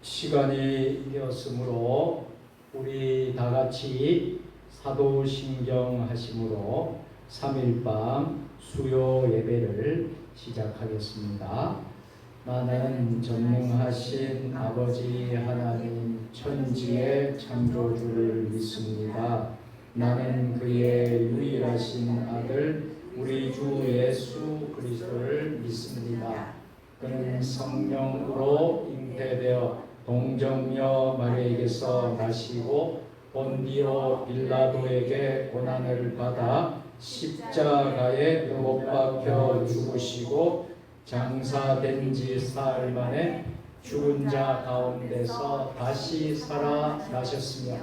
시간이 되었으므로 우리 다 같이 사도신경 하심으로 3일밤 수요 예배를 시작하겠습니다. 나는 전능하신 아버지 하나님 천지의 창조주를 믿습니다. 나는 그의 유일하신 아들 우리 주 예수 그리스도를 믿습니다. 그는 성령으로 잉태되어 동정녀 마리아에게서 나시고 본디오 빌라도에게 고난을 받아 십자가에 못 박혀 죽으시고 장사된 지 사흘 만에 죽은 자 가운데서 다시 살아나셨으며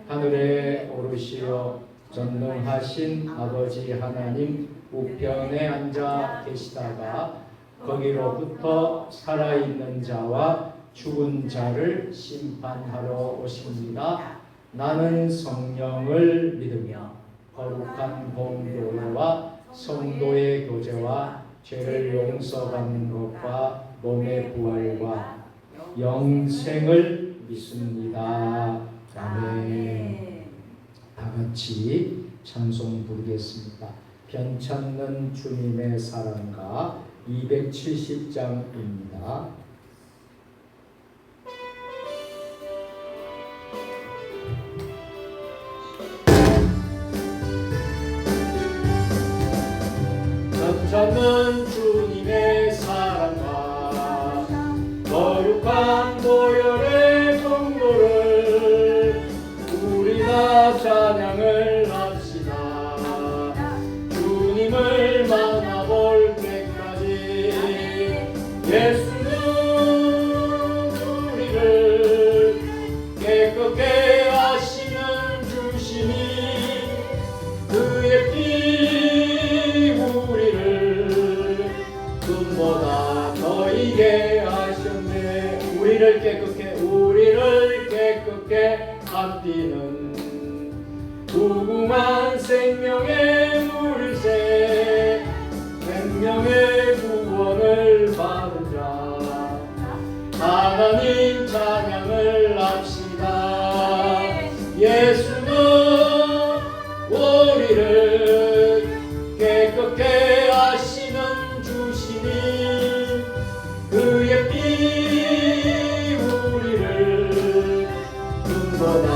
하늘에 오르시어 전능하신 아버지 하나님 우편에 앉아 계시다가 거기로부터 살아있는 자와 죽은 자를 심판하러 오십니다. 나는 성령을 믿으며 거룩한 공교회와 성도의 교제와 죄를 용서받는 것과 몸의 부활과 영생을 믿습니다. 아멘. 다 같이 찬송 부르겠습니다. 편찮는 주님의 사랑가 270장입니다. 편찮는 주님의 사랑과 거룩한 보혈의 공로를 우리가 찬양을 합시다. 주님을 만나볼 때까지 예수는 우리를 깨끗게 하시는 주시니 그의 피 우리를 금보다 더 이게 하셨네. 우리를 깨끗게 갚디는 무궁한 생명의 물새 생명의 구원을 받은 자 하나님 찬양을 합시다. 예수는 우리를 깨끗게 하시는 주시니 그의 피 우리를 눈보다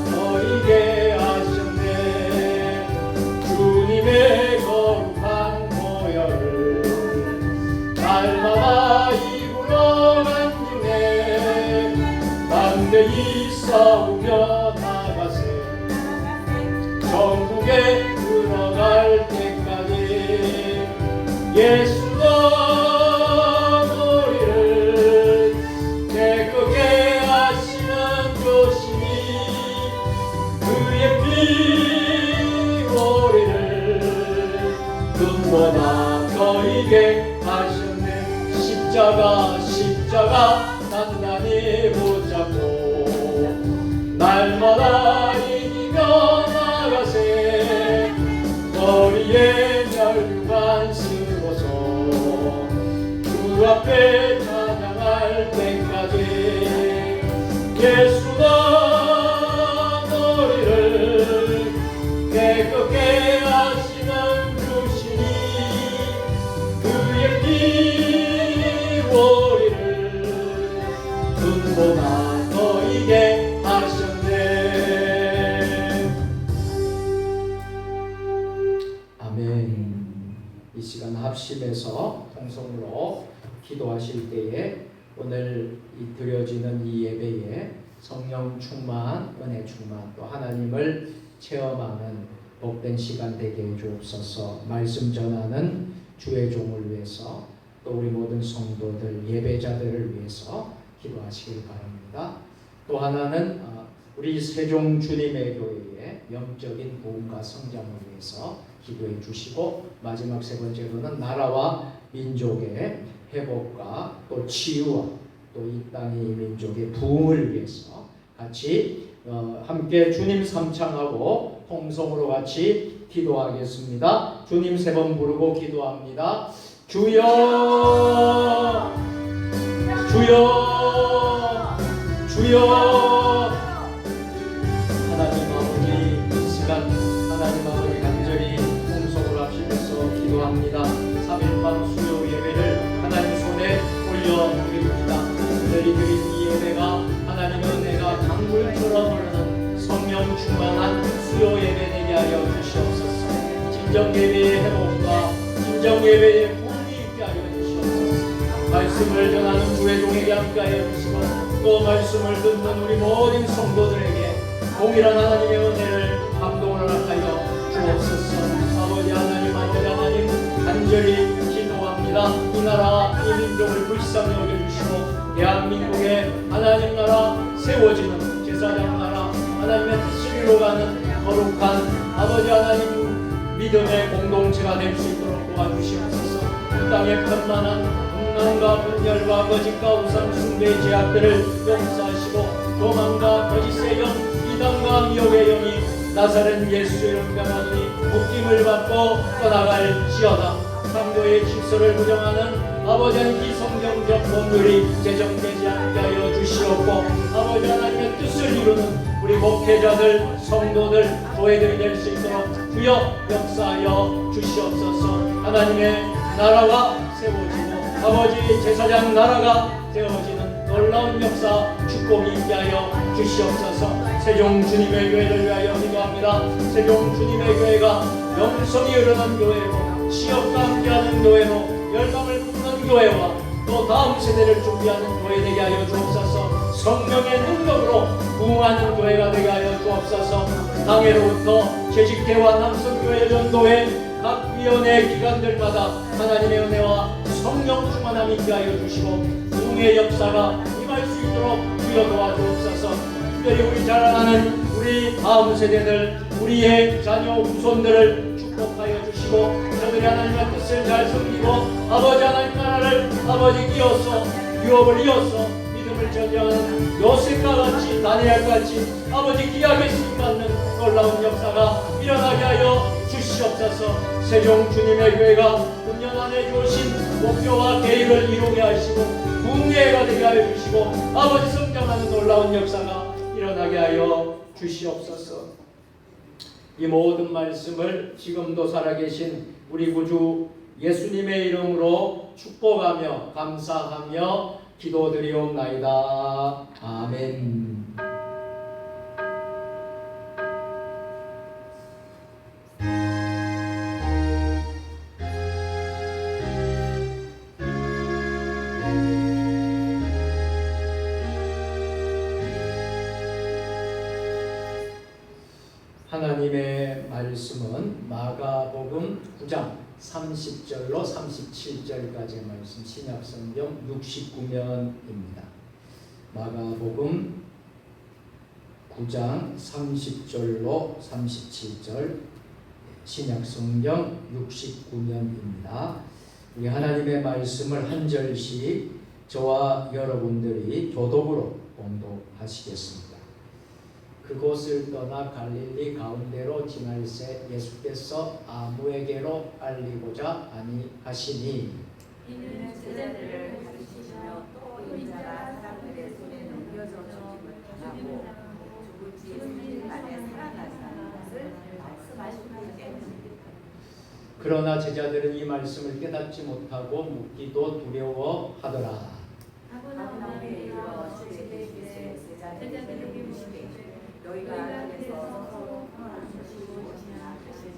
더 이게 싸우며 나가세 전국에 들어갈 때까지 예수가 우리를 깨끗게 하시는 조심히 그의 피 우리를 눈보다 너에게 하셨네 십자가 단단히 붙잡고 날마다 이기며 나가세 머리에 멸류관 쓰고서 주 앞에 찬양할 때까지 예수가 너희를 깨끗게 하시는 주시니 그의 피 머리를 눈보다 너희게 하셨네. 아멘. 이 시간 합심해서 통성으로 기도하실 때에 오늘 드려지는 이 예배에 성령 충만, 은혜 충만, 또 하나님을 체험하는 복된 시간 되게 해 주옵소서. 말씀 전하는 주의 종을 위해서 또 우리 모든 성도들 예배자들을 위해서 기도하시길 바랍니다. 또 하나는 우리 세종 주님의 교회의 영적인 부흥과 성장을 위해서 기도해 주시고 마지막 세 번째로는 나라와 민족의 회복과 또 치유와 또 이 땅의 민족의 부흥을 위해서 같이 함께 주님 삼창하고 통성으로 같이 기도하겠습니다. 주님 세 번 부르고 기도합니다. 주여 주여 주여. 하나님 아버지 이 시간 하나님 아버지 간절히 통성으로 합심해서 기도합니다. 3일밤 수요 예배를 하나님 손에 올려드립니다. 오늘 드린 이 예배가 하나님의 은혜가 강물처럼 흐르는 성령 충만한 수요 예배 되게 하여 주시옵소서. 진정 예배의 회복과 진정 예배의 부흥이 있게 하여 주시옵소서. 말씀을 전하는 주의 종에게 함께 하여 주시고 또 말씀을 듣는 우리 모든 성도들에게 동일한 하나님의 은혜를 감동을 하여 주옵소서. 아버지 하나님 아버지 하나님 간절히 기도합니다. 이 나라 이 민족을 불쌍히 여겨주시고 대한민국의 하나님 나라 세워지는 제사장 나라 하나님의 뜻을 이루어가는 거룩한 아버지 하나님 믿음의 공동체가 될 수 있도록 도와주시옵소서. 이 땅에 편만한 음란과 분열과 거짓과 우상 숭배의 제약들을 용서하시고 교만과 거짓의 영 이단과 미혹의 영이 나사렛 예수의 이름 명하니 묶임을 받고 떠나갈지어다. 상도의 질서를 부정하는 아버지 하나님 비성경적 법률이 제정되지 않게 하여 주시옵고 아버지 하나님의 뜻을 이루는 우리 목회자들 성도들 교회들이 될 수 있도록 주여 역사하여 주시옵소서. 하나님의 나라가 세워지고 아버지 제사장 나라가 세워지는 놀라운 역사 축복이 있게 하여 주시옵소서. 세종 주님의 교회를 위하여 기도합니다. 세종 주님의 교회가 영성이 흐르는 교회로 시험과 함께하는 교회로 열방을 부르는 교회와 또 다음 세대를 준비하는 교회 되게 하여 주옵소서. 성령의 능력으로 부흥하는 교회가 되게 하여 주옵소서. 당회로부터 재직회와 남성교회 전도회 각 위원회 기관들마다 하나님의 은혜와 성령 충만함이 있게 하여 주시고 부흥의 역사가 임할 수 있도록 주여 도와주옵소서. 특별히 우리 자라나는 우리 다음 세대들 우리의 자녀 후손들을 축복하여 주시고 저들이 하나님의 뜻을 잘 섬기고 아버지 하나님 나라를 아버지 이어서 유업을 이어서 믿음을 전쟁하는 요셉과 같이 다니엘과 같이 아버지 귀하게 쓰임받는 놀라운 역사가 일어나게 하여 주시옵소서. 세종 주님의 교회가 금년 안에 주신 목표와 계획을 이루게 하시고 부흥회가 되게 하여 주시고 아버지 성장하는 놀라운 역사가 일어나게 하여 주시옵소서. 이 모든 말씀을 지금도 살아계신 우리 구주 예수님의 이름으로 축복하며 감사하며 기도드리옵나이다. 아멘. 하나님의 말씀은 마가복음 9장 30절로 37절까지의 말씀, 신약성경 69면입니다. 마가복음 9장 30절로 37절, 신약성경 69면입니다. 우리 하나님의 말씀을 한 절씩 저와 여러분들이 교독으로 봉독하시겠습니다. 그곳을 떠나 갈릴리 가운데로 지날새 예수께서 아무에게로 알리고자 아니하시니 이는 제자들을 가르치시며 또 인자가 사람들의 손에 넘겨져 죽임을 당하고 죽을 지 3일 만에 살아나시는 것을 말씀하시기 때문입니다. 그러나 제자들은 이 말씀을 깨닫지 못하고 묻기도 두려워하더라. 아브라함에 이르러 주의 길에 제자들에게 묻시되 너희가 그래서 서로 평안하시고 오시나 하시니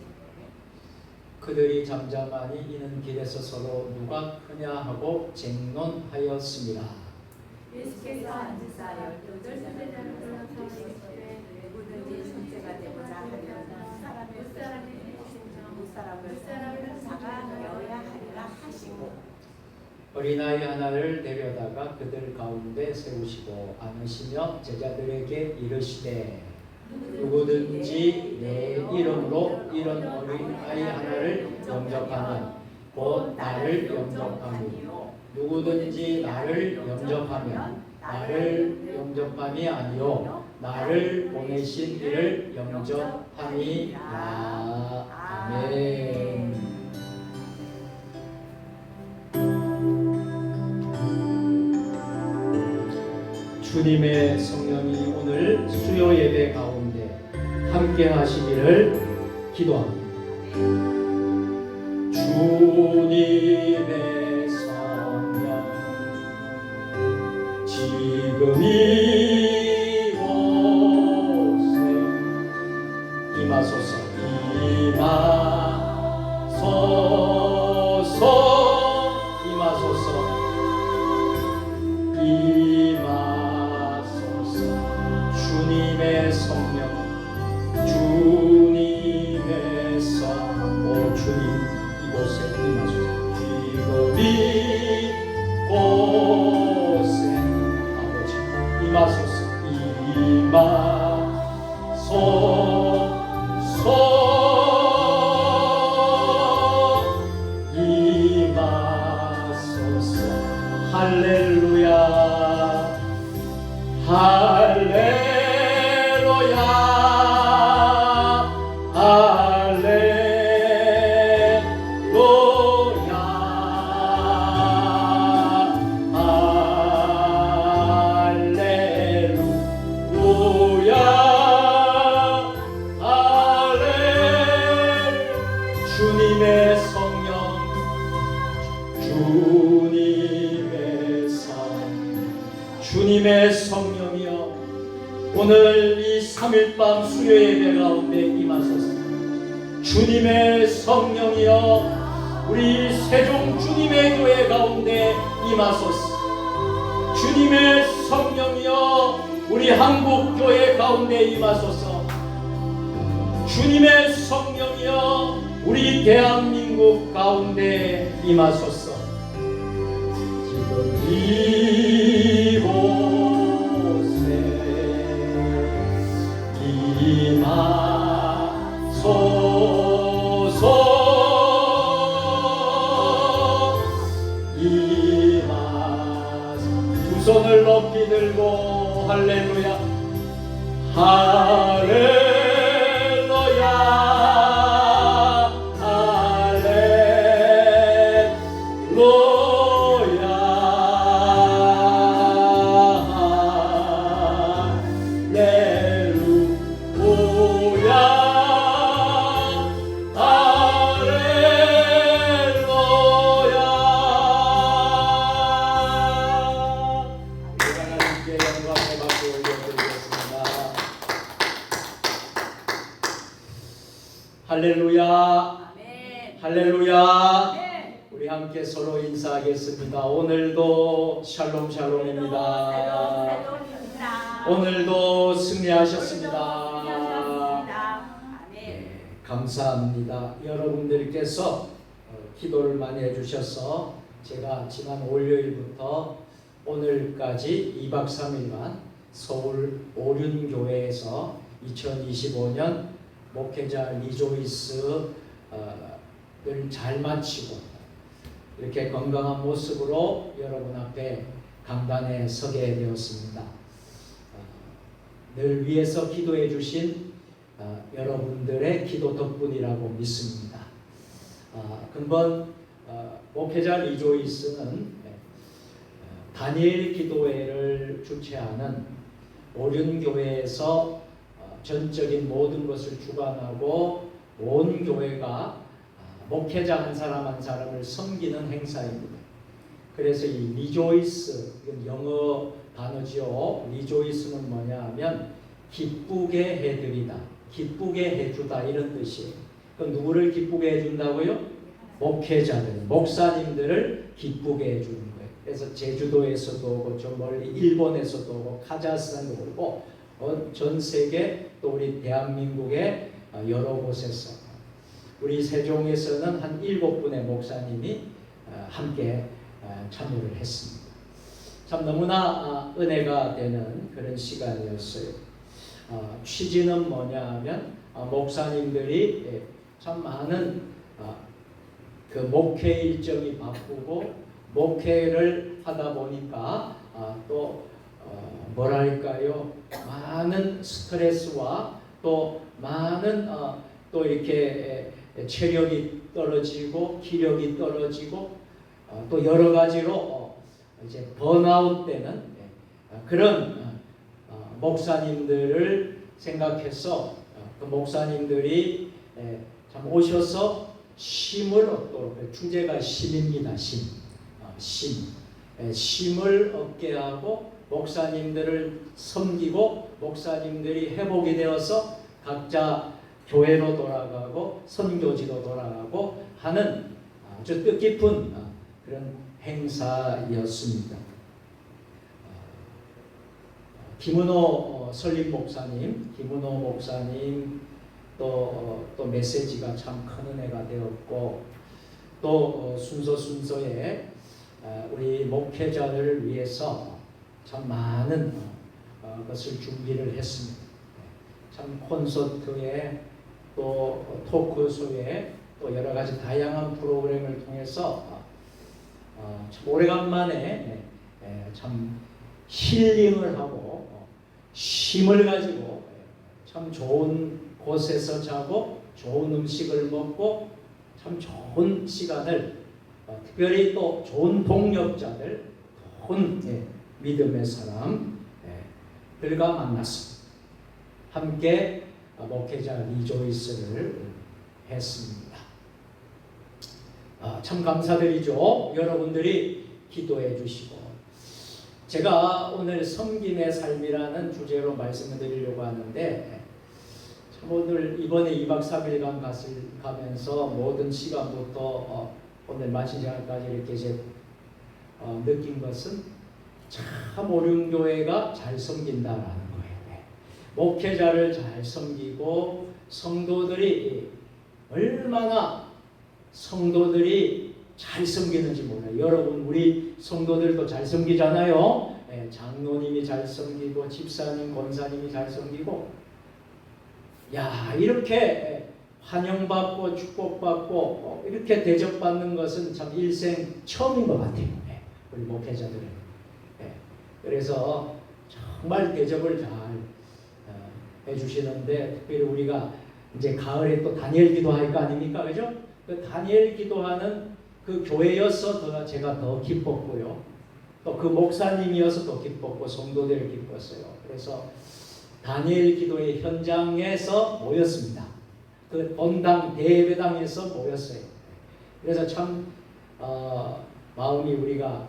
그들이 잠잠하니 이는 길에서 서로 누가 크냐 하고 쟁론하였습니다. 예수께서 앉으사 12 제자를 불러주시되 누구든지 형제가 되고자 하면 사람의 무사람을 사랑하여야 하리라 하시고 어린아이 하나를 데려다가 그들 가운데 세우시고 안으시며 제자들에게 이르시되 누구든지 내 이름으로 이런 어린아이 하나를 영접하면 곧 나를 영접하며 누구든지 나를 영접하면 나를 영접함이 아니요 나를 보내신 이를 영접함이라. 아멘. 주님의 성령이 오늘 수요 예배 가운데 함께 하시기를 기도합니다. 주님의 성령 지금 이곳에 임하소서. 주님의 성령, 주님의 성, 오 주님 이곳에 임하소서. 지금 이곳에 아버지 임하소서. 임하소서. 할렐루야. 할렐루야. 할렐루야. 할렐루야. 주님의 성령, 주님의 성령이여 오늘 이 3일밤 수요 예배 가운데 임하소서. 주님의 성령이여 우리 세종 주님의 교회 가운데 임하소서. 주님의 성령이여 우리 한국교회 가운데 임하소서. 주님의 성령이여 우리 대한민국 가운데 임하소서. 지금 이곳에 임하소서. 두 손을 높이 들고 할렐루야. 할렐루야. 할렐루야. 아멘. 할렐루야. 네. 우리 함께 서로 인사하겠습니다. 오늘도 샬롬 샬롬입니다. 오늘도 승리하셨습니다. 감사합니다. 여러분들께서 기도를 많이 해주셔서 제가 지난 월요일부터 오늘까지 2박 3일간 서울 오륜교회에서 2025년 목회자 리조이스를 잘 마치고 이렇게 건강한 모습으로 여러분 앞에 강단에 서게 되었습니다. 늘 위에서 기도해 주신 여러분들의 기도 덕분이라고 믿습니다. 금번 목회자 리조이스는 다니엘 기도회를 주최하는 오륜교회에서 전적인 모든 것을 주관하고 온 교회가 목회자 한 사람 한 사람을 섬기는 행사입니다. 그래서 이 리조이스, 이건 영어 단어죠. 리조이스는 뭐냐 하면 기쁘게 해드리다, 기쁘게 해주다 이런 뜻이에요. 그럼 누구를 기쁘게 해준다고요? 목회자들, 목사님들을 기쁘게 해주는 거예요. 그래서 제주도에서도 오고 저 멀리 일본에서도 오고 카자흐스탄도 오고 전 세계 또 우리 대한민국의 여러 곳에서 우리 세종에서는 한 7분의 목사님이 함께 참여를 했습니다. 참 너무나 은혜가 되는 그런 시간이었어요. 취지는 뭐냐 하면 목사님들이 참 많은 그 목회 일정이 바쁘고 목회를 하다 보니까 또 뭐랄까요, 많은 스트레스와 또 많은 또 이렇게 체력이 떨어지고 기력이 떨어지고 또 여러 가지로 이제 번아웃 되는 그런 목사님들을 생각해서 그 목사님들이 참 오셔서 쉼을 얻도록, 주제가 쉼입니다. 쉼을 얻게 하고 목사님들을 섬기고 목사님들이 회복이 되어서 각자 교회로 돌아가고 선교지로 돌아가고 하는 아주 뜻깊은 그런 행사였습니다. 김은호 설립 목사님, 김은호 목사님 또 메시지가 참 큰 은혜가 되었고 또 순서에 우리 목회자를 위해서 참 많은 것을 준비를 했습니다. 참 콘서트에 또 토크쇼에 또 여러 가지 다양한 프로그램을 통해서 참 오래간만에 참 힐링을 하고 쉼을 가지고 참 좋은 곳에서 자고 좋은 음식을 먹고 참 좋은 시간을 특별히 또 좋은 동력자들, 좋은 믿음의 사람들과 만났습니다. 함께 목회자 리조이스를 했습니다. 참 감사드리죠. 여러분들이 기도해 주시고 제가 오늘 섬김의 삶이라는 주제로 말씀을 드리려고 하는데 참 오늘 이번에 2박 3일간 가면서 모든 시간부터 오늘 마친 시간까지 이렇게 이제 느낀 것은 참 오륜교회가 잘 섬긴다라는 거예요. 목회자를 잘 섬기고 성도들이 얼마나 성도들이 잘 섬기는지 몰라요. 여러분 우리 성도들도 잘 섬기잖아요. 장로님이 잘 섬기고 집사님, 권사님이 잘 섬기고 야 이렇게 환영받고 축복받고 이렇게 대접받는 것은 참 일생 처음인 것 같아요. 우리 목회자들은. 그래서 정말 대접을 잘 해주시는데 특별히 우리가 이제 가을에 또 다니엘 기도할 거 아닙니까? 그죠? 그 다니엘 기도하는 그 교회여서 제가 더 기뻤고요. 또 그 목사님이어서 더 기뻤고 성도들이 기뻤어요. 그래서 다니엘 기도의 현장에서 모였습니다. 그 본당 대회당에서 모였어요. 그래서 참 마음이 우리가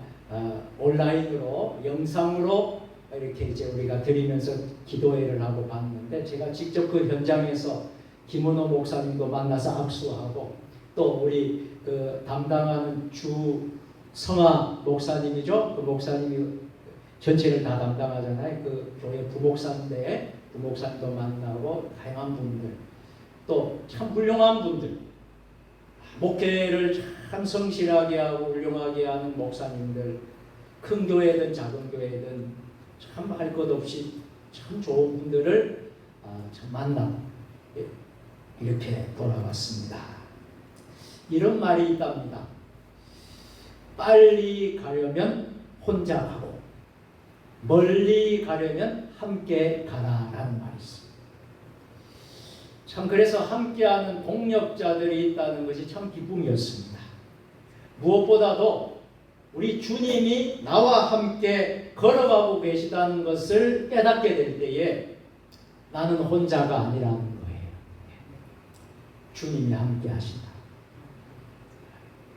온라인으로 영상으로 이렇게 이제 우리가 드리면서 기도회를 하고 봤는데 제가 직접 그 현장에서 김은호 목사님도 만나서 악수하고 또 우리 그 담당하는 주 성화 목사님이죠. 그 목사님이 전체를 다 담당하잖아요. 그 교회 부목사인데 부목사님도 만나고 다양한 분들 또 참 훌륭한 분들, 목회를 참 성실하게 하고 훌륭하게 하는 목사님들, 큰 교회든 작은 교회든 참 할 것 없이 참 좋은 분들을 참 만나 이렇게 돌아왔습니다. 이런 말이 있답니다. 빨리 가려면 혼자 가고 멀리 가려면 함께 가라라는 말이 있습니다. 참 그래서 함께하는 동력자들이 있다는 것이 참 기쁨이었습니다. 무엇보다도 우리 주님이 나와 함께 걸어가고 계시다는 것을 깨닫게 될 때에 나는 혼자가 아니라는 거예요. 주님이 함께 하신다.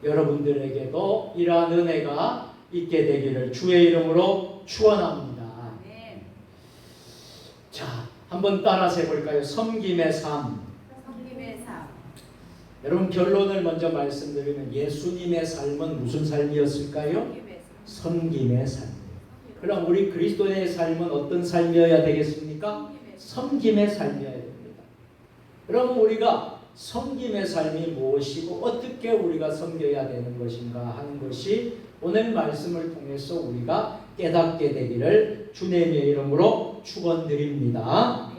여러분들에게도 이러한 은혜가 있게 되기를 주의 이름으로 축원합니다. 자, 한번 따라서 해볼까요? 섬김의 삶. 섬김의 삶. 여러분 결론을 먼저 말씀드리면 예수님의 삶은 무슨 삶이었을까요? 섬김의 삶. 그럼 우리 그리스도인의 삶은 어떤 삶이어야 되겠습니까? 섬김의 삶이어야 됩니다. 그럼 우리가 섬김의 삶이 무엇이고 어떻게 우리가 섬겨야 되는 것인가 하는 것이 오늘 말씀을 통해서 우리가 깨닫게 되기를 주님의 이름으로 축원드립니다.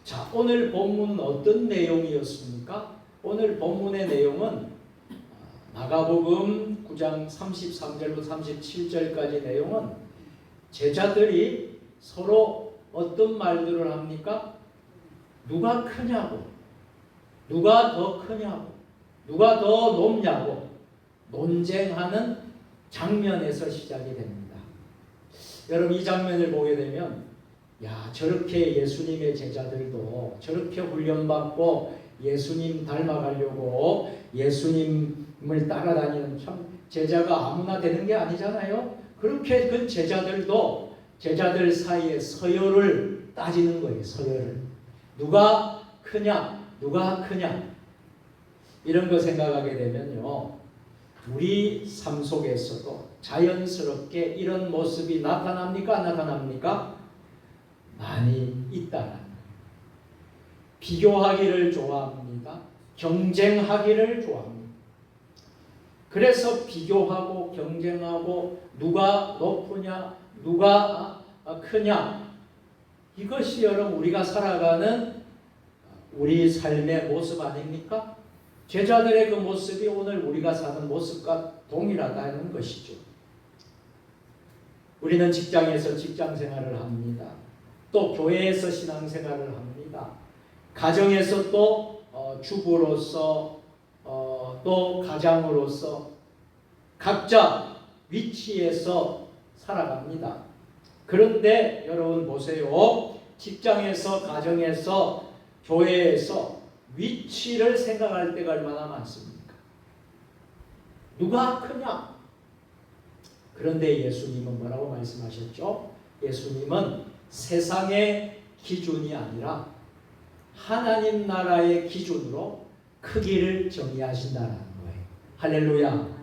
자, 오늘 본문은 어떤 내용이었습니까? 오늘 본문의 내용은 마가복음 9장 33절부터 37절까지 내용은 제자들이 서로 어떤 말들을 합니까? 누가 크냐고, 누가 더 크냐고, 누가 더 높냐고 논쟁하는 장면에서 시작이 됩니다. 여러분 이 장면을 보게 되면 야, 저렇게 예수님의 제자들도 저렇게 훈련받고 예수님 닮아가려고 예수님을 따라다니는 참 제자가 아무나 되는 게 아니잖아요. 그렇게 그 제자들도 제자들 사이에 서열을 따지는 거예요. 서열을. 누가 크냐? 누가 크냐? 이런 거 생각하게 되면요. 우리 삶 속에서도 자연스럽게 이런 모습이 나타납니까? 안 나타납니까? 많이 있다는 거예요. 비교하기를 좋아합니다. 경쟁하기를 좋아합니다. 그래서 비교하고 경쟁하고 누가 높으냐, 누가 크냐, 이것이 여러분 우리가 살아가는 우리 삶의 모습 아닙니까? 제자들의 그 모습이 오늘 우리가 사는 모습과 동일하다는 것이죠. 우리는 직장에서 직장 생활을 합니다. 또 교회에서 신앙 생활을 합니다. 가정에서 또 주부로서 또 가장으로서 각자 위치에서 살아갑니다. 그런데 여러분 보세요. 직장에서, 가정에서, 교회에서 위치를 생각할 때가 얼마나 많습니까? 누가 크냐? 그런데 예수님은 뭐라고 말씀하셨죠? 예수님은 세상의 기준이 아니라 하나님 나라의 기준으로 크기를 정의하신다는 거예요. 할렐루야.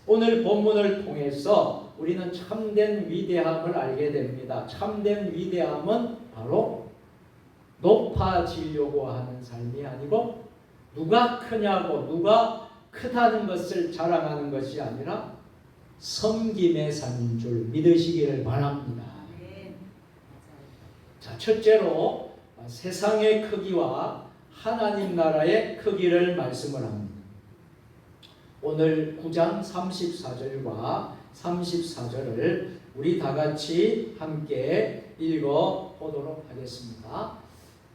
오늘 본문을 통해서 우리는 참된 위대함을 알게 됩니다. 참된 위대함은 바로 높아지려고 하는 삶이 아니고 누가 크냐고 누가 크다는 것을 자랑하는 것이 아니라 섬김의 삶인 줄 믿으시기를 바랍니다. 자, 첫째로 세상의 크기와 하나님 나라의 크기를 말씀을 합니다. 오늘 9장 34절과 34절을 우리 다 같이 함께 읽어 보도록 하겠습니다.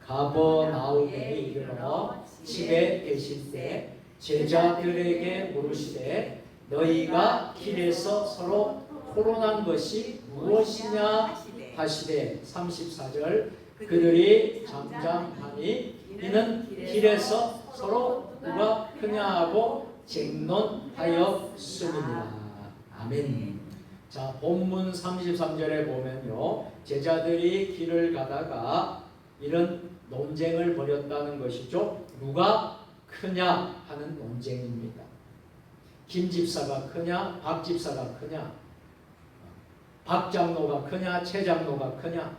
가버나움에 이르러 집에 계실 때 제자들에게 물으시되 너희가 길에서 서로 토론한 것이 무엇이냐 하시되 34절 그들이 잠잠하니 이는 길에서 서로 누가 크냐 하고 쟁론하였음이니라. 아멘. 자, 본문 33절에 보면요. 제자들이 길을 가다가 이런 논쟁을 벌였다는 것이죠. 누가 크냐 하는 논쟁입니다. 김 집사가 크냐, 박 집사가 크냐, 박 장로가 크냐, 최 장로가 크냐.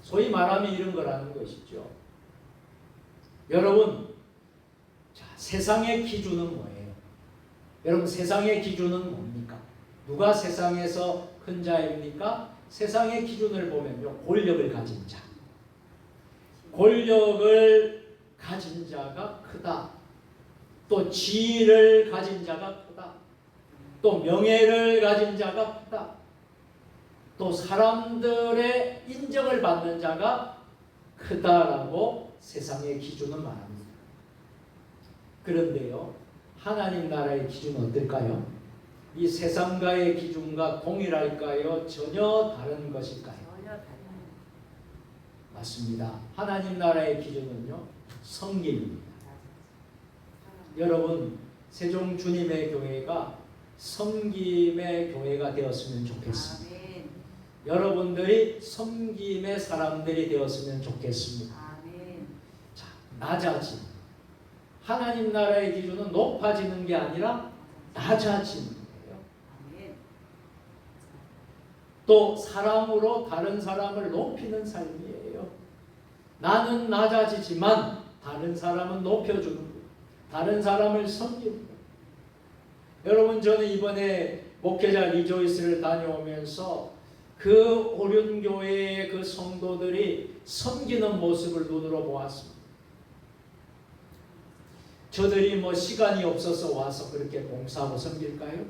소위 말하면 이런 거라는 것이죠. 여러분, 자, 세상의 기준은 뭐예요? 여러분, 세상의 기준은 뭡니까? 누가 세상에서 큰 자입니까? 세상의 기준을 보면요, 권력을 가진 자. 권력을 가진 자가 크다. 또 지위를 가진 자가 크다. 또 명예를 가진 자가 크다. 또 사람들의 인정을 받는 자가 크다라고 세상의 기준은 말합니다. 그런데요, 하나님 나라의 기준은 어떨까요? 이 세상과의 기준과 동일할까요? 전혀 다른 것일까요? 전혀 다른. 맞습니다. 하나님 나라의 기준은요, 섬김입니다. 여러분, 세종 주님의 교회가 섬김의 교회가 되었으면 좋겠습니다. 아멘. 여러분들이 섬김의 사람들이 되었으면 좋겠습니다. 아멘. 자, 낮아짐. 하나님 나라의 기준은 높아지는 게 아니라 낮아지는 거예요. 아멘. 또 사랑으로 다른 사람을 높이는 삶이에요. 나는 낮아지지만 다른 사람은 높여주는 거예요. 다른 사람을 섬기는 거예요. 여러분, 저는 이번에 목회자 리조이스를 다녀오면서 그 오륜교회의 그 성도들이 섬기는 모습을 눈으로 보았습니다. 저들이 뭐 시간이 없어서 와서 그렇게 봉사하고 섬길까요?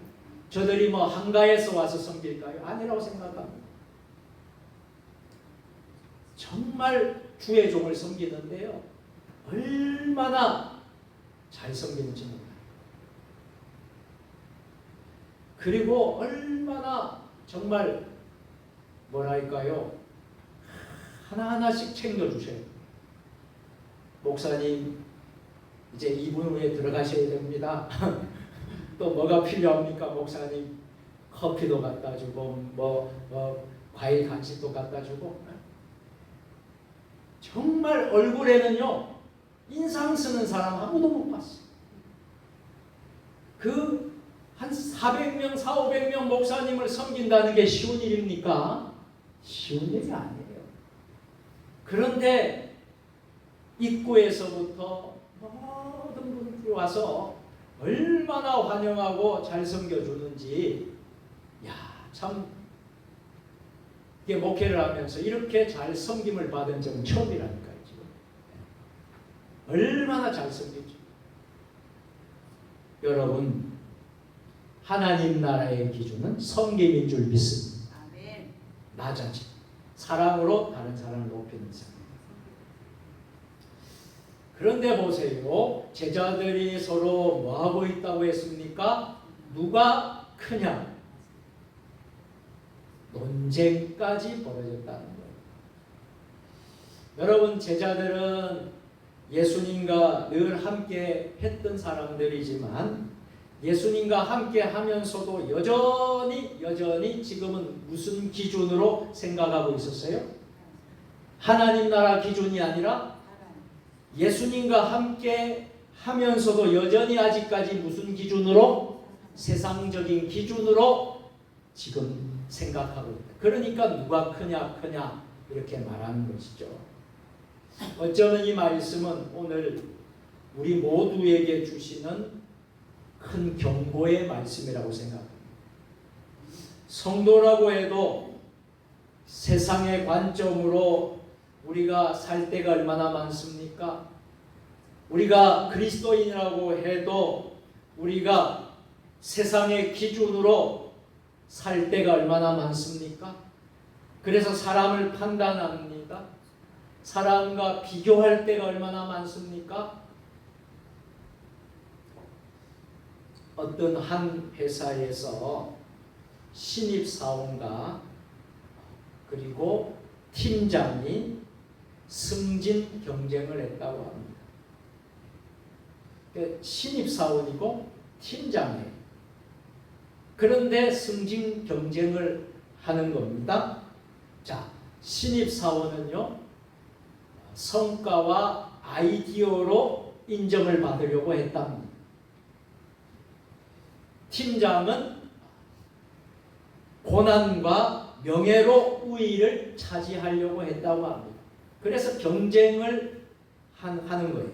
저들이 뭐 한가해서 와서 섬길까요? 아니라고 생각합니다. 정말 주의 종을 섬기는데요, 얼마나 잘 섬기는지 몰라요. 그리고 얼마나 정말 뭐랄까요, 하나하나씩 챙겨주세요. 목사님, 이제 2분 후에 들어가셔야 됩니다. 또 뭐가 필요합니까, 목사님? 커피도 갖다 주고 과일 간식도 갖다 주고. 정말 얼굴에는요, 인상 쓰는 사람 아무도 못 봤어요. 그 한 400명, 400~500명 목사님을 섬긴다는 게 쉬운 일입니까? 쉬운 일이 아니에요. 그런데 입구에서부터 모든 분들이 와서 얼마나 환영하고 잘 섬겨주는지, 야, 참, 이게 목회를 하면서 이렇게 잘 섬김을 받은 적은 처음이라니까요, 지금. 얼마나 잘 섬기죠. 여러분, 하나님 나라의 기준은 섬김인 줄 믿습니다. 아멘. 낮아지. 사랑으로 다른 사람을 높이는 삶. 그런데 보세요. 제자들이 서로 뭐하고 있다고 했습니까? 누가 크냐? 논쟁까지 벌어졌다는 거예요. 여러분, 제자들은 예수님과 늘 함께 했던 사람들이지만 예수님과 함께 하면서도 여전히 지금은 무슨 기준으로 생각하고 있었어요? 하나님 나라 기준이 아니라 예수님과 함께 하면서도 여전히 아직까지 무슨 기준으로? 세상적인 기준으로 지금 생각하고 있다. 그러니까 누가 크냐 이렇게 말하는 것이죠. 어쩌면 이 말씀은 오늘 우리 모두에게 주시는 큰 경고의 말씀이라고 생각합니다. 성도라고 해도 세상의 관점으로 우리가 살 때가 얼마나 많습니까? 우리가 그리스도인이라고 해도 우리가 세상의 기준으로 살 때가 얼마나 많습니까? 그래서 사람을 판단합니다. 사람과 비교할 때가 얼마나 많습니까? 어떤 한 회사에서 신입사원과 그리고 팀장이 승진 경쟁을 했다고 합니다. 신입사원이고 팀장이에요. 그런데 승진 경쟁을 하는 겁니다. 자, 신입사원은요, 성과와 아이디어로 인정을 받으려고 했답니다. 팀장은 고난과 명예로 우위를 차지하려고 했다고 합니다. 그래서 경쟁을 하는 거예요.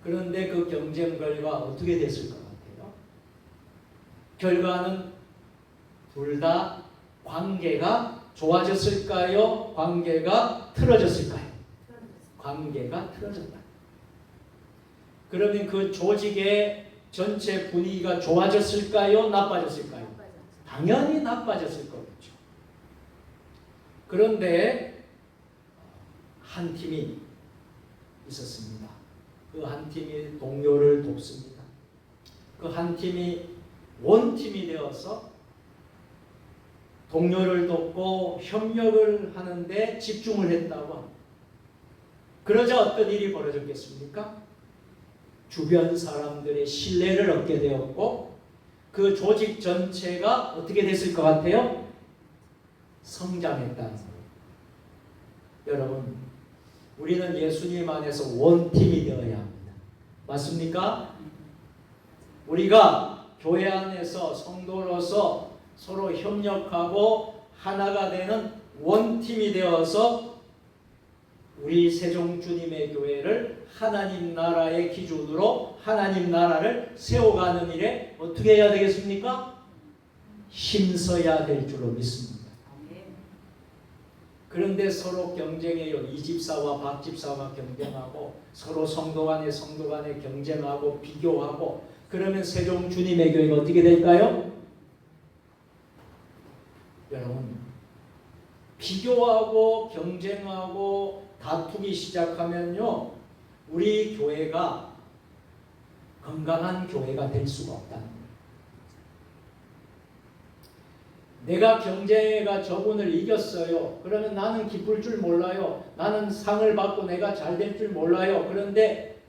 그런데 그 경쟁 결과 어떻게 됐을 것 같아요? 결과는 둘 다 관계가 좋아졌을까요? 관계가 틀어졌을까요? 관계가 틀어졌다. 그러면 그 조직의 전체 분위기가 좋아졌을까요? 나빠졌을까요? 당연히 나빠졌을 거겠죠. 그런데 한 팀이 있었습니다. 그 한 팀이 동료를 돕습니다. 그 한 팀이 원팀이 되어서 동료를 돕고 협력을 하는데 집중을 했다고 합니다. 그러자 어떤 일이 벌어졌겠습니까? 주변 사람들의 신뢰를 얻게 되었고 그 조직 전체가 어떻게 됐을 것 같아요? 성장했다는 거예요. 여러분, 우리는 예수님 안에서 원팀이 되어야 합니다. 맞습니까? 우리가 교회 안에서 성도로서 서로 협력하고 하나가 되는 원팀이 되어서 우리 세종 주님의 교회를 하나님 나라의 기준으로 하나님 나라를 세워가는 일에 어떻게 해야 되겠습니까? 힘써야 될 줄로 믿습니다. 그런데 서로 경쟁해요. 이 집사와 박 집사와 경쟁하고 서로 성도 간에 경쟁하고 비교하고 그러면 세종 주님의 교회가 어떻게 될까요? 여러분, 비교하고 경쟁하고 다투기 시작하면요, 우리 교회가 건강한 교회가 될 수가 없다는 거예요. 내가 경쟁회가 저분을 이겼어요. 그러면 나는 기쁠 줄 몰라요. 나는 상을 받고 내가 잘 될 줄 몰라요. 그런데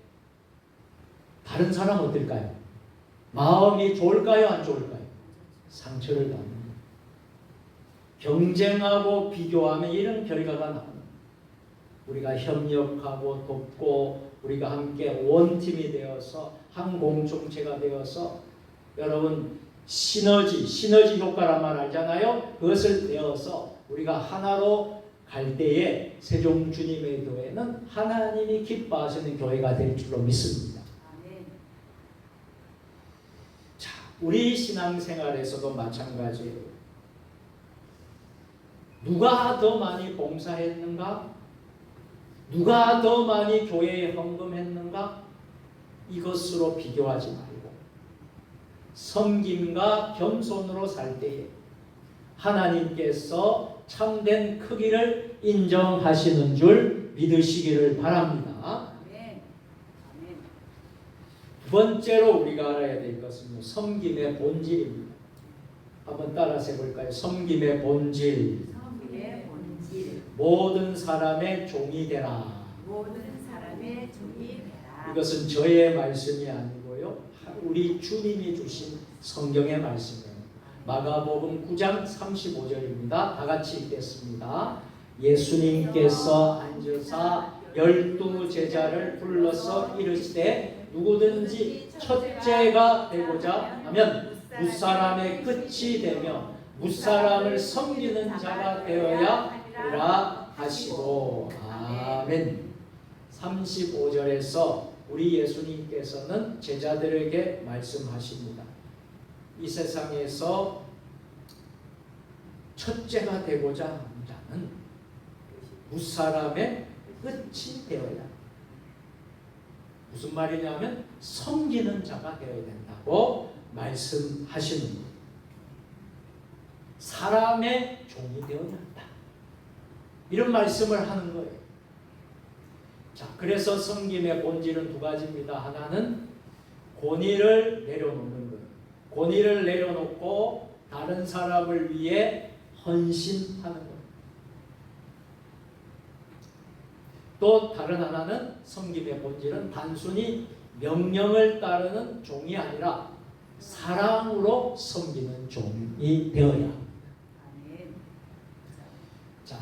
다른 사람 어떨까요? 마음이 좋을까요? 안 좋을까요? 상처를 받는. 경쟁하고 비교하면 이런 결과가 나옵니다. 우리가 협력하고 돕고 우리가 함께 원팀이 되어서 한 공동체가 되어서 여러분 시너지 효과란 말 알잖아요. 그것을 배워서 우리가 하나로 갈 때에 세종 주님의 교회는 하나님이 기뻐하시는 교회가 될 줄로 믿습니다. 자, 우리 신앙생활에서도 마찬가지예요. 누가 더 많이 봉사했는가? 누가 더 많이 교회에 헌금했는가? 이것으로 비교하지 말고 섬김과 겸손으로 살 때에 하나님께서 참된 크기를 인정하시는 줄 믿으시기를 바랍니다. 두 번째로 우리가 알아야 될 것은 섬김의 본질입니다. 한번 따라서 해볼까요? 섬김의 본질. 모든 사람의 종이 되라. 모든 사람의 종이 되라. 이것은 저의 말씀이 아니고요, 우리 주님이 주신 성경의 말씀이에요. 마가복음 9장 35절입니다. 다 같이 읽겠습니다. 예수님께서 앉으사 12 제자를 불러서 이르시되 누구든지 첫째가 되고자 하면 무사람의 끝이 되며 무사람을 섬기는 자가 되어야 하리라 하시고. 아멘. 35절에서 우리 예수님께서는 제자들에게 말씀하십니다. 이 세상에서 첫째가 되고자 하는 자는 무사람의 끝이 되어야 한다. 무슨 말이냐면 섬기는 자가 되어야 된다고 말씀하시는 거예요. 사람의 종이 되어야 한다. 이런 말씀을 하는 거예요. 자, 그래서 섬김의 본질은 두 가지입니다. 하나는 권위를 내려놓는 거예요. 권위를 내려놓고 다른 사람을 위해 헌신하는 거예요. 또 다른 하나는 섬김의 본질은 단순히 명령을 따르는 종이 아니라 사랑으로 섬기는 종이 되어야 합니다. 자,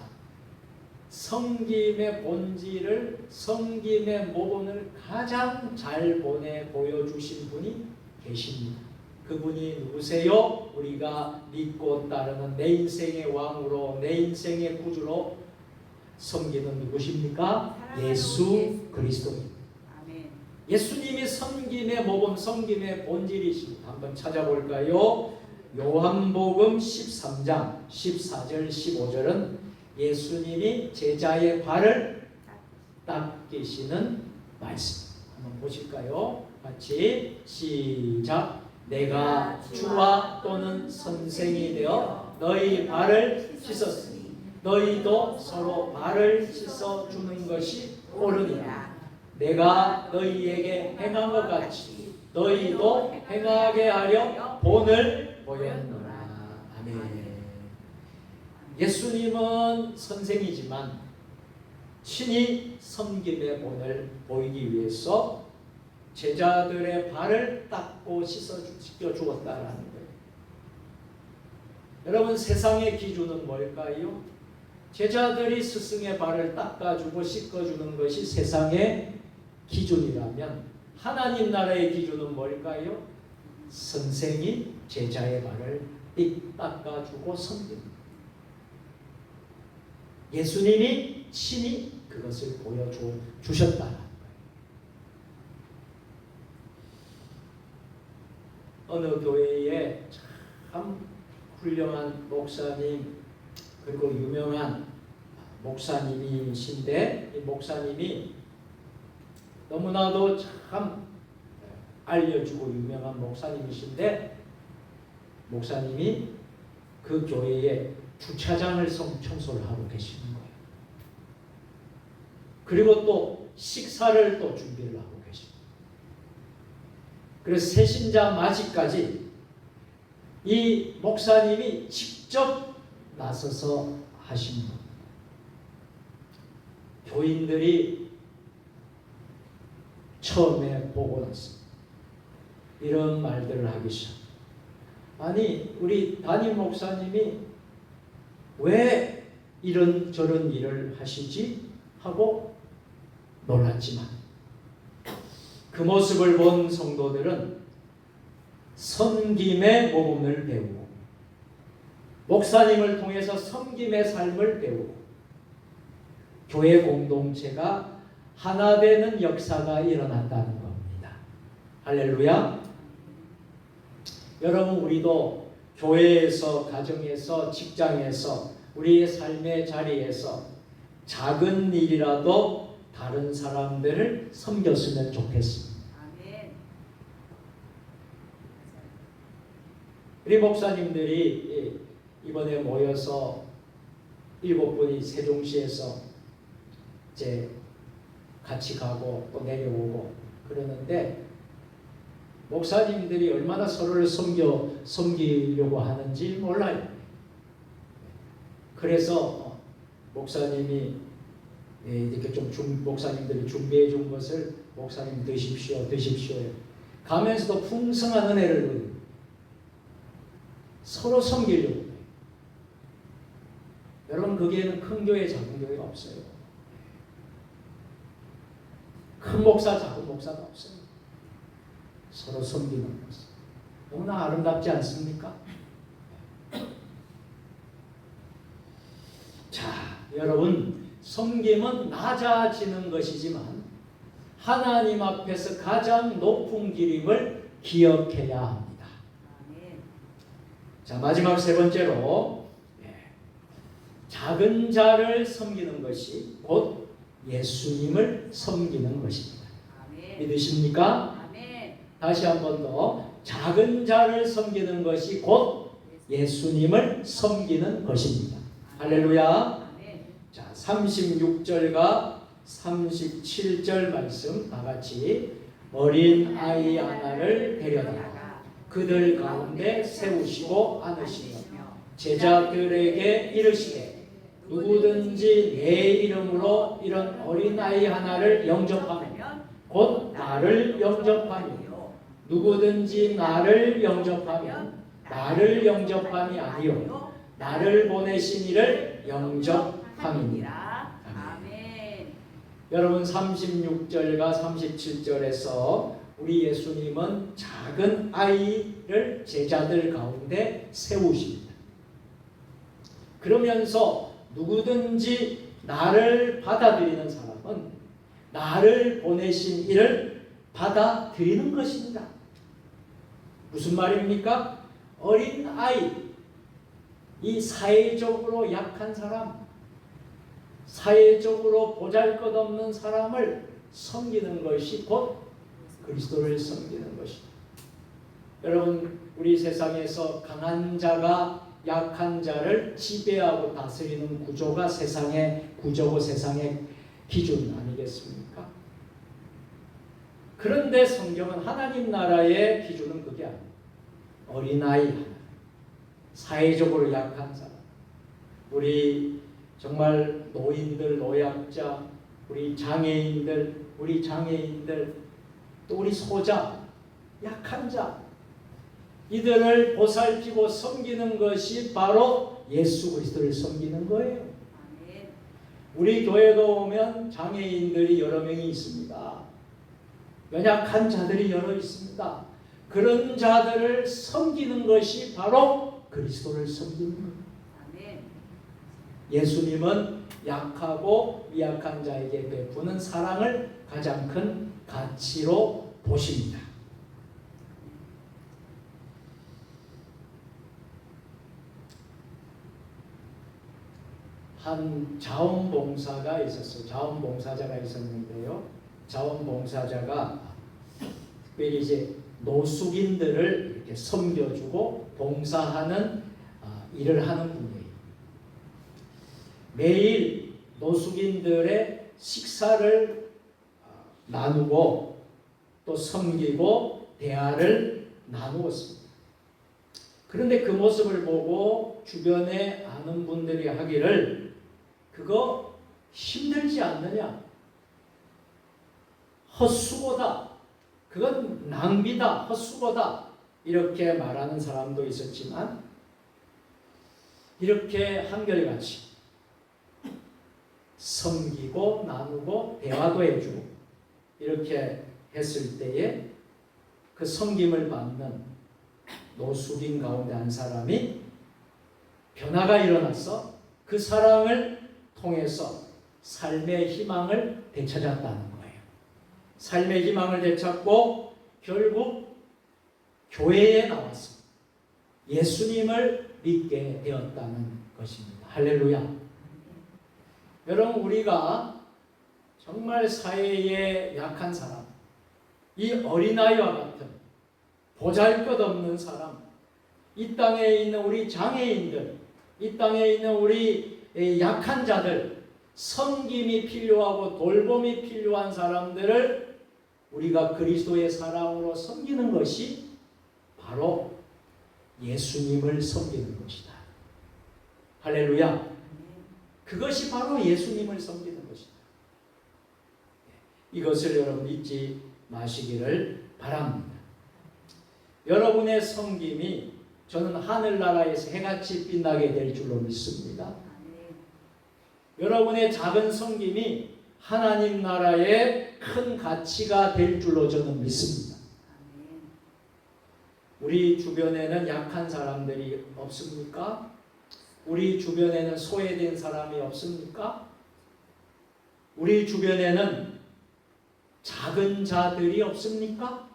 섬김의 본질을, 섬김의 모본을 가장 잘 보여주신 분이 계십니다. 그분이 누구세요? 우리가 믿고 따르는 내 인생의 왕으로, 내 인생의 구주로 섬기는 누구십니까? 예수 그리스도입니다. 예수님이 섬김의 모범, 섬김의 본질이십니다. 한번 찾아볼까요? 요한복음 13장 14절 15절은 예수님이 제자의 발을 닦으시는 말씀. 한번 보실까요? 같이 시작. 내가 주와 또는 선생이 되어 너희 발을 씻었으니 너희도 서로 발을 씻어 주는 것이 옳으니라. 내가 너희에게 행한 것 같이 너희도 행하게 하려 본을 보였노라. 아멘. 예수님은 선생이지만 친히 섬김의 본을 보이기 위해서 제자들의 발을 닦고 씻어 주었다라는 거예요. 여러분, 세상의 기준은 뭘까요? 제자들이 스승의 발을 닦아주고 씻어주는 것이 세상의 기준이라면 하나님 나라의 기준은 뭘까요? 선생이 제자의 발을 닦아주고 섬깁니다. 예수님이 친히 그것을 보여주셨다. 어느 교회에 참 훌륭한 목사님 그리고 유명한 목사님이신데 이 목사님이 너무나도 참 알려주고 유명한 목사님이신데 목사님이 그 교회에 주차장을 청소를 하고 계시는 거예요. 그리고 또 식사를 또 준비를 하고 계십니다. 그래서 새신자 맞이까지 이 목사님이 직접 나서서 하신 것. 교인들이 처음에 보고 나서 이런 말들을 하기 시작. 아니, 우리 담임 목사님이 왜 이런 저런 일을 하시지? 하고 놀랐지만 그 모습을 본 성도들은 섬김의 모범을 배우고 목사님을 통해서 섬김의 삶을 배우고 교회 공동체가 하나 되는 역사가 일어났다는 겁니다. 할렐루야. 여러분, 우리도 교회에서, 가정에서, 직장에서, 우리의 삶의 자리에서 작은 일이라도 다른 사람들을 섬겼으면 좋겠습니다. 아멘. 우리 목사님들이 이번에 모여서 7분이 세종시에서 이제 같이 가고 또 내려오고 그러는데 목사님들이 얼마나 서로를 섬기려고 하는지 몰라요. 그래서 목사님이 이렇게 좀 목사님들이 준비해 준 것을 목사님 드십시오. 가면서도 풍성한 은혜를 누리고 서로 섬기려고 해요. 여러분, 거기에는 큰 교회, 작은 교회가 없어요. 큰 목사, 작은 목사가 없어요. 서로 섬기는 것은 너무나 아름답지 않습니까? 자, 여러분, 섬김은 낮아지는 것이지만 하나님 앞에서 가장 높은 길임을 기억해야 합니다. 아멘. 자, 마지막 세 번째로 작은 자를 섬기는 것이 곧 예수님을 섬기는 것입니다. 아멘. 믿으십니까? 아멘. 다시 한 번 더. 작은 자를 섬기는 것이 곧 예수님을 섬기는 것입니다. 할렐루야. 아멘. 자, 36절과 37절 말씀 다 같이. 어린 아이 하나를 데려다가 그들 가운데 세우시고 안으시며 제자들에게 이르시되 누구든지 내 이름으로 이런 어린 아이 하나를 영접하면 곧 나를 영접하며 누구든지 나를 영접하면 나를 영접함이 아니요 나를 보내신 이를 영접함이니라. 아멘. 여러분, 36절과 37절에서 우리 예수님은 작은 아이를 제자들 가운데 세우십니다. 그러면서 누구든지 나를 받아들이는 사람은 나를 보내신 이를 받아들이는 것입니다. 무슨 말입니까? 어린 아이, 이 사회적으로 약한 사람, 사회적으로 보잘것없는 사람을 섬기는 것이 곧 그리스도를 섬기는 것입니다. 여러분, 우리 세상에서 강한 자가 약한 자를 지배하고 다스리는 구조가 세상의 구조고 세상의 기준 아니겠습니까? 그런데 성경은 하나님 나라의 기준은 그게 아니에요. 어린아이 하나, 사회적으로 약한 사람, 우리 정말 노인들, 노약자, 우리 장애인들, 또 우리 소자, 약한 자, 이들을 보살피고 섬기는 것이 바로 예수 그리스도를 섬기는 거예요. 우리 교회가 오면 장애인들이 여러 명이 있습니다. 연약한 자들이 여러 있습니다. 그런 자들을 섬기는 것이 바로 그리스도를 섬기는 거예요. 예수님은 약하고 미약한 자에게 베푸는 사랑을 가장 큰 가치로 보십니다. 한 자원봉사가 있었어요. 자원봉사자가 있었는데요. 자원봉사자가 특별히 이제 노숙인들을 이렇게 섬겨주고 봉사하는 일을 하는 분이에요. 매일 노숙인들의 식사를 나누고 또 섬기고 대화를 나누었습니다. 그런데 그 모습을 보고 주변에 아는 분들이 하기를 그거 힘들지 않느냐? 헛수고다. 그건 낭비다. 헛수고다. 이렇게 말하는 사람도 있었지만 이렇게 한결같이 섬기고 나누고 대화도 해주고 이렇게 했을 때에 그 섬김을 받는 노숙인 가운데 한 사람이 변화가 일어나서 그 사람을 통해서 삶의 희망을 되찾았다는 거예요. 삶의 희망을 되찾고 결국 교회에 나와서 예수님을 믿게 되었다는 것입니다. 할렐루야. 여러분, 우리가 정말 사회에 약한 사람, 이 어린아이와 같은 보잘것없는 사람, 이 땅에 있는 우리 장애인들, 이 땅에 있는 우리 약한 자들, 섬김이 필요하고 돌봄이 필요한 사람들을 우리가 그리스도의 사랑으로 섬기는 것이 바로 예수님을 섬기는 것이다. 할렐루야. 그것이 바로 예수님을 섬기는 것이다. 이것을 여러분 잊지 마시기를 바랍니다. 여러분의 섬김이 저는 하늘나라에서 해같이 빛나게 될 줄로 믿습니다. 여러분의 작은 섬김이 하나님 나라의 큰 가치가 될 줄로 저는 믿습니다. 우리 주변에는 약한 사람들이 없습니까? 우리 주변에는 소외된 사람이 없습니까? 우리 주변에는 작은 자들이 없습니까?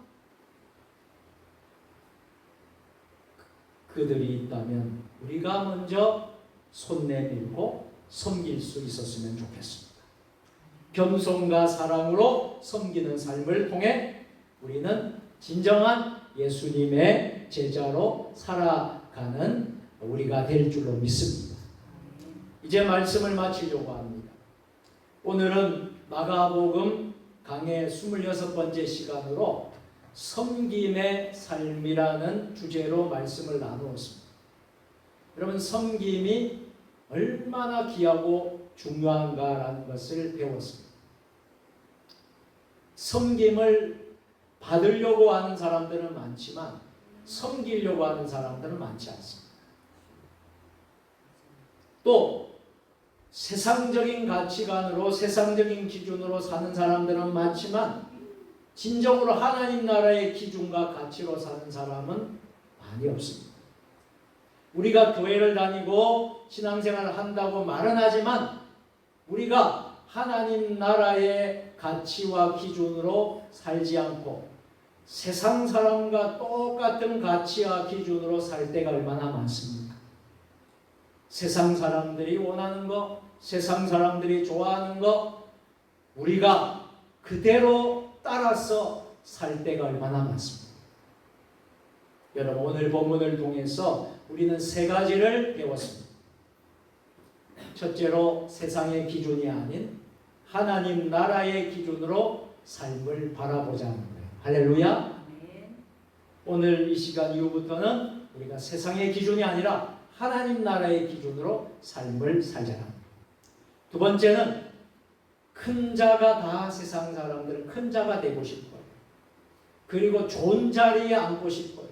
그들이 있다면 우리가 먼저 손 내밀고 섬길 수 있었으면 좋겠습니다. 겸손과 사랑으로 섬기는 삶을 통해 우리는 진정한 예수님의 제자로 살아가는 우리가 될 줄로 믿습니다. 이제 말씀을 마치려고 합니다. 오늘은 마가복음 강해 26번째 시간으로 섬김의 삶이라는 주제로 말씀을 나누었습니다. 여러분, 섬김이 얼마나 귀하고 중요한가라는 것을 배웠습니다. 섬김을 받으려고 하는 사람들은 많지만 섬기려고 하는 사람들은 많지 않습니다. 또 세상적인 가치관으로 세상적인 기준으로 사는 사람들은 많지만 진정으로 하나님 나라의 기준과 가치로 사는 사람은 많이 없습니다. 우리가 교회를 다니고 신앙생활을 한다고 말은 하지만 우리가 하나님 나라의 가치와 기준으로 살지 않고 세상 사람과 똑같은 가치와 기준으로 살 때가 얼마나 많습니까? 세상 사람들이 원하는 거, 세상 사람들이 좋아하는 거, 우리가 그대로 따라서 살 때가 얼마나 많습니까? 여러분, 오늘 본문을 통해서 우리는 세 가지를 배웠습니다. 첫째로 세상의 기준이 아닌 하나님 나라의 기준으로 삶을 바라보자는 거예요. 할렐루야. 오늘 이 시간 이후부터는 우리가 세상의 기준이 아니라 하나님 나라의 기준으로 삶을 살자는. 두 번째는 큰 자가 다 세상 사람들은 큰 자가 되고 싶어요. 그리고 좋은 자리에 앉고 싶어요.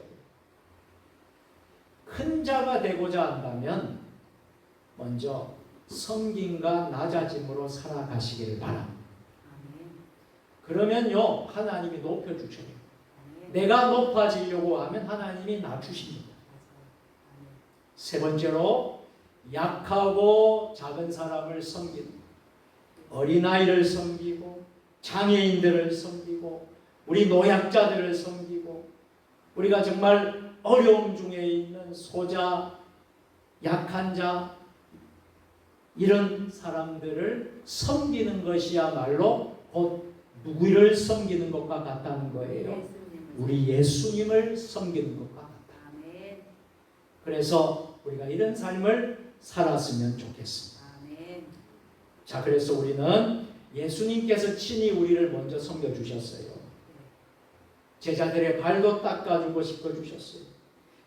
큰 자가 되고자 한다면 먼저 섬김과 낮아짐으로 살아가시기를 바랍니다. 그러면요 하나님이 높여주셔요. 내가 높아지려고 하면 하나님이 낮추십니다. 세 번째로 약하고 작은 사람을 섬기고 어린아이를 섬기고 장애인들을 섬기고 우리 노약자들을 섬기고 우리가 정말 어려움 중에 있는 소자, 약한 자 이런 사람들을 섬기는 것이야말로 곧 누구를 섬기는 것과 같다는 거예요. 우리 예수님을 섬기는 것과 같다. 그래서 우리가 이런 삶을 살았으면 좋겠습니다. 자, 그래서 우리는 예수님께서 친히 우리를 먼저 섬겨주셨어요. 제자들의 발도 닦아주고 씻어주셨어요.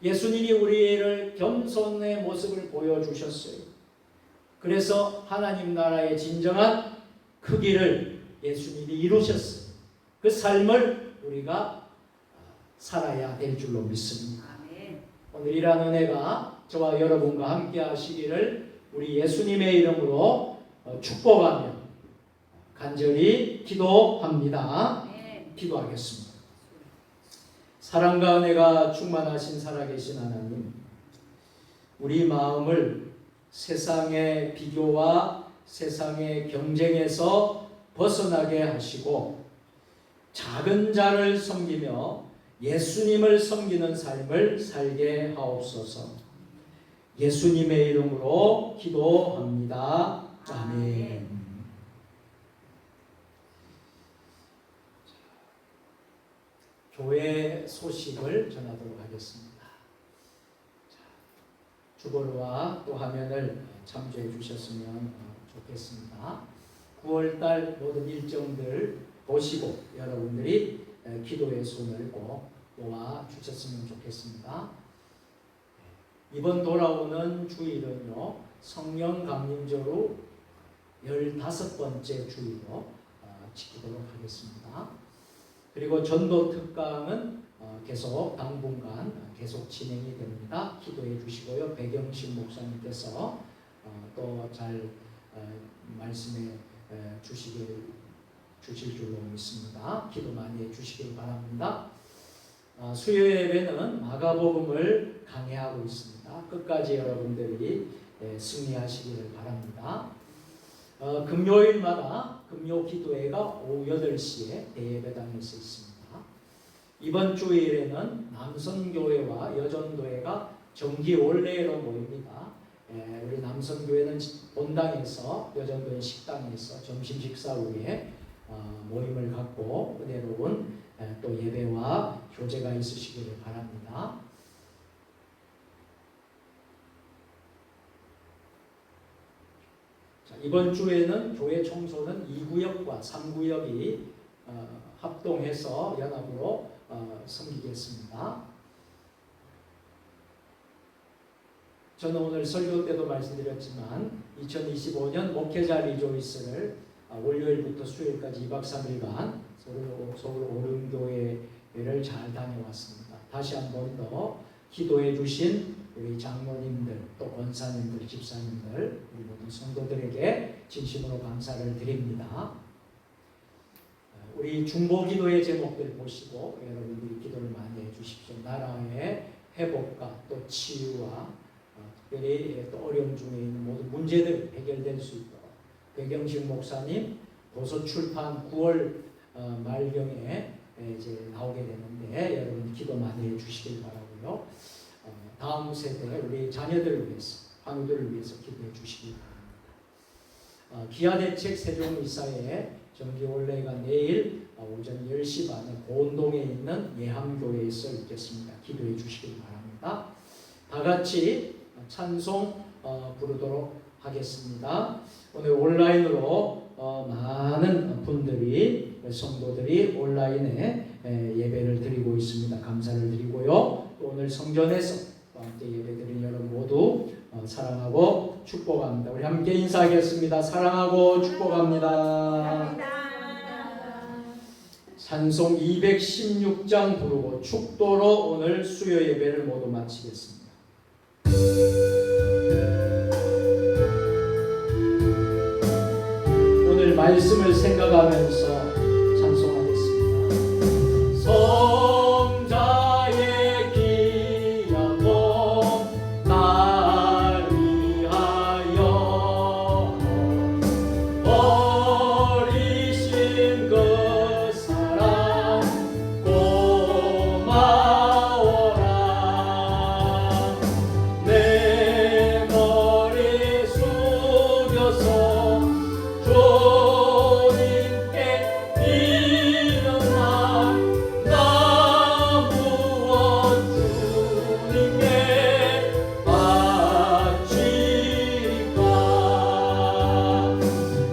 예수님이 우리를 겸손의 모습을 보여주셨어요. 그래서 하나님 나라의 진정한 크기를 예수님이 이루셨어요. 그 삶을 우리가 살아야 될 줄로 믿습니다. 오늘 이러한 은혜가 저와 여러분과 함께 하시기를 우리 예수님의 이름으로 축복하며 간절히 기도합니다. 기도하겠습니다. 사랑과 은혜가 충만하신 살아계신 하나님, 우리 마음을 세상의 비교와 세상의 경쟁에서 벗어나게 하시고 작은 자를 섬기며 예수님을 섬기는 삶을 살게 하옵소서. 예수님의 이름으로 기도합니다. 아멘. 교회 소식을 전하도록 하겠습니다. 주보와 또 화면을 참조해 주셨으면 좋겠습니다. 9월달 모든 일정들 보시고 여러분들이 기도의 손을 꼭 모아 주셨으면 좋겠습니다. 이번 돌아오는 주일은요, 성령 강림절로 15번째 주일로 지키도록 하겠습니다. 그리고 전도 특강은 계속 당분간 계속 진행이 됩니다. 기도해 주시고요. 백영신 목사님께서 또 잘 말씀해 주실 줄로 믿습니다. 기도 많이 해 주시길 바랍니다. 수요 예배는 마가복음을 강해하고 있습니다. 끝까지 여러분들이 승리하시기를 바랍니다. 금요일마다 금요 기도회가 오후 8시에 대예배당에서 있습니다. 이번 주일에는 남선교회와 여전도회가 정기 원래로 모입니다. 우리 남선교회는 본당에서, 여전도회 식당에서 점심 식사 후에 모임을 갖고 은혜로운 또 예배와 교제가 있으시기를 바랍니다. 자, 이번 주에는 교회 청소는 2구역과 3구역이 합동해서 연합으로 섬기겠습니다. 저는 오늘 설교 때도 말씀드렸지만 2025년 목회자 리조이스를 월요일부터 수요일까지 2박 3일간 서울 오름교회를 잘 다녀왔습니다. 다시 한 번 더 기도해 주신 우리 장로님들, 또 권사님들, 집사님들, 우리 모든 성도들에게 진심으로 감사를 드립니다. 우리 중보 기도의 제목들 보시고 여러분들이 기도를 많이 해 주십시오. 나라의 회복과 또 치유와 특별히 또 어려움 중에 있는 모든 문제들 해결될 수 있도록 배경식 목사님 도서 출판 9월 말경에 이제 나오게 되는데 여러분 기도 많이 해주시길 바라고요. 다음 세대 우리 자녀들을 위해서, 환우들을 위해서 기도해 주시기 바랍니다. 기아대책 세종이사회 정기올레가 내일 오전 10시 반에 고운동에 있는 예함교회에서 있겠습니다. 기도해 주시기 바랍니다. 다 같이 찬송 부르도록 하겠습니다. 오늘 온라인으로 많은 분들이, 성도들이 온라인에 예배를 드리고 있습니다. 감사를 드리고요. 또 오늘 성전에서 함께 예배드린 여러분 모두 사랑하고 축복합니다. 우리 함께 인사하겠습니다. 사랑하고 축복합니다. 찬송 216장 부르고 축도로 오늘 수요 예배를 모두 마치겠습니다. 오늘 말씀을 생각하면서 찬송하겠습니다. 성자의 귀하고 날 위하여 버리신 그 사랑 고마워라. 내 머리 숙여서 주님께 이름만 나 무엇 주님께 바칠까.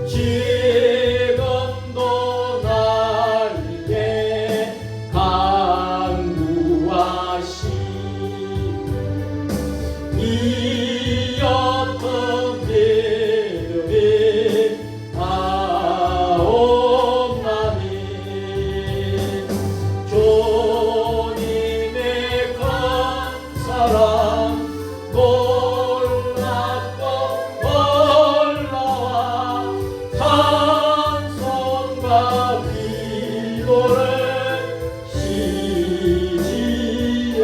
지금도 날 위해 간구하시네. 이 옅은 믿음이 다옵나니 주님의 큰 사랑 놀랍고 놀라워 찬송과 기도를 쉬지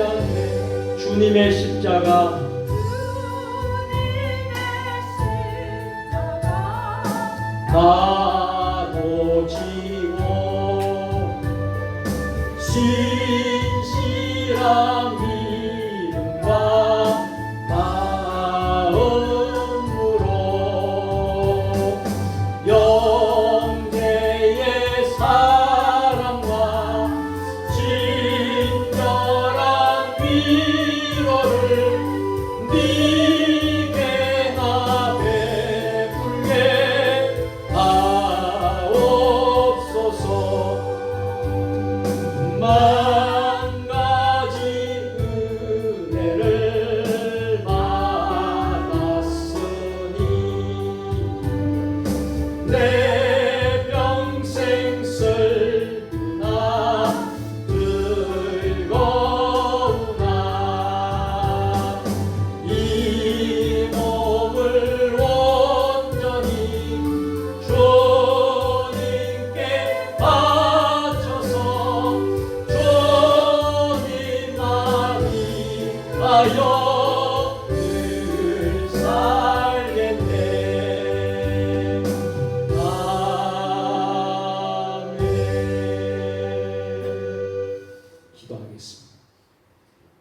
않네. 주님의 십자가 나도 지고 신실한 믿음과 마음으로 영계의 사랑과 친절한 위로를 네게 나 베풀게 하옵소서. 만 가지 은혜를 받았으니 내 평생 슬프나 즐거우나 이 몸을 온전히 주님께 바쳐서 주님만 위하여 늘 살겠네. 아멘. 기도하겠습니다.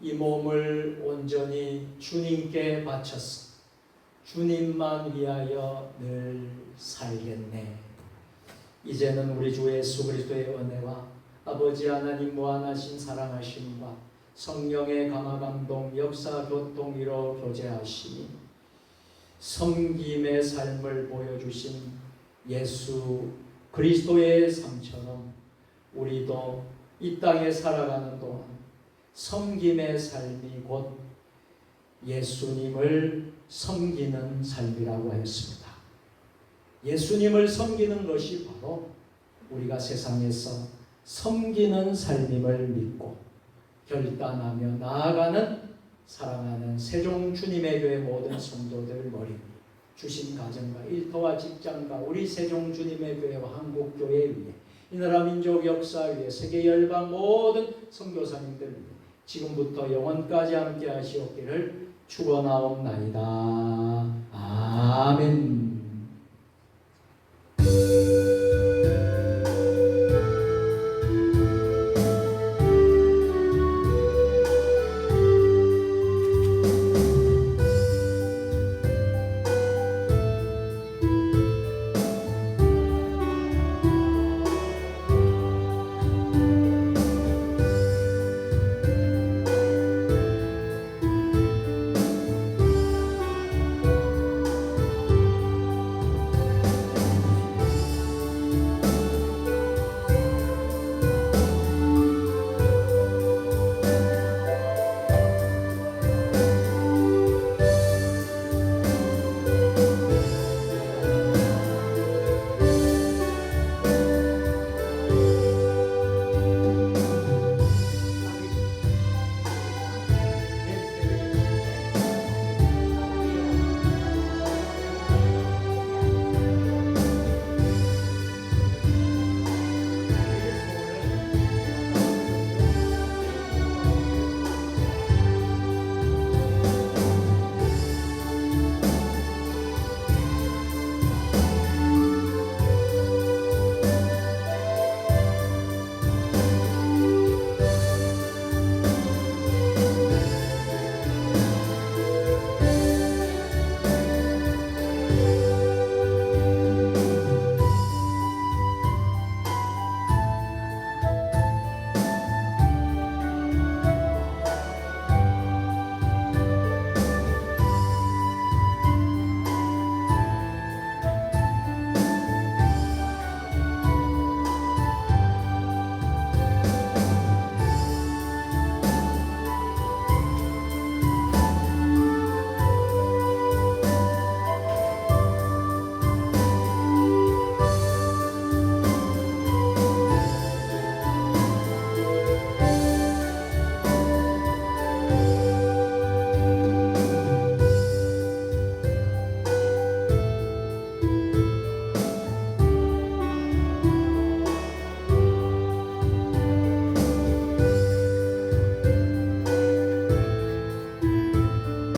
이 몸을 온전히 주님께 바쳐서 주님만 위하여 늘 살겠네. 이제는 우리 주 예수 그리스도의 은혜와 아버지 하나님 무한하신 사랑하심과 성령의 감화감동 역사 교통 이로 교제하시니 섬김의 삶을 보여주신 예수 그리스도의 삶처럼 우리도 이 땅에 살아가는 동안 섬김의 삶이 곧 예수님을 섬기는 삶이라고 하였습니다. 예수님을 섬기는 것이 바로 우리가 세상에서 섬기는 삶임을 믿고 결단하며 나아가는 사랑하는 세종 주님의 교회 모든 성도들 머리 위에 주신 가정과 일터와 직장과 우리 세종 주님의 교회와 한국교회 위에 이 나라 민족 역사 위에 세계 열방 모든 선교사님들 위에 지금부터 영원까지 함께 하시옵기를 축원하옵나이다. 아멘. 주님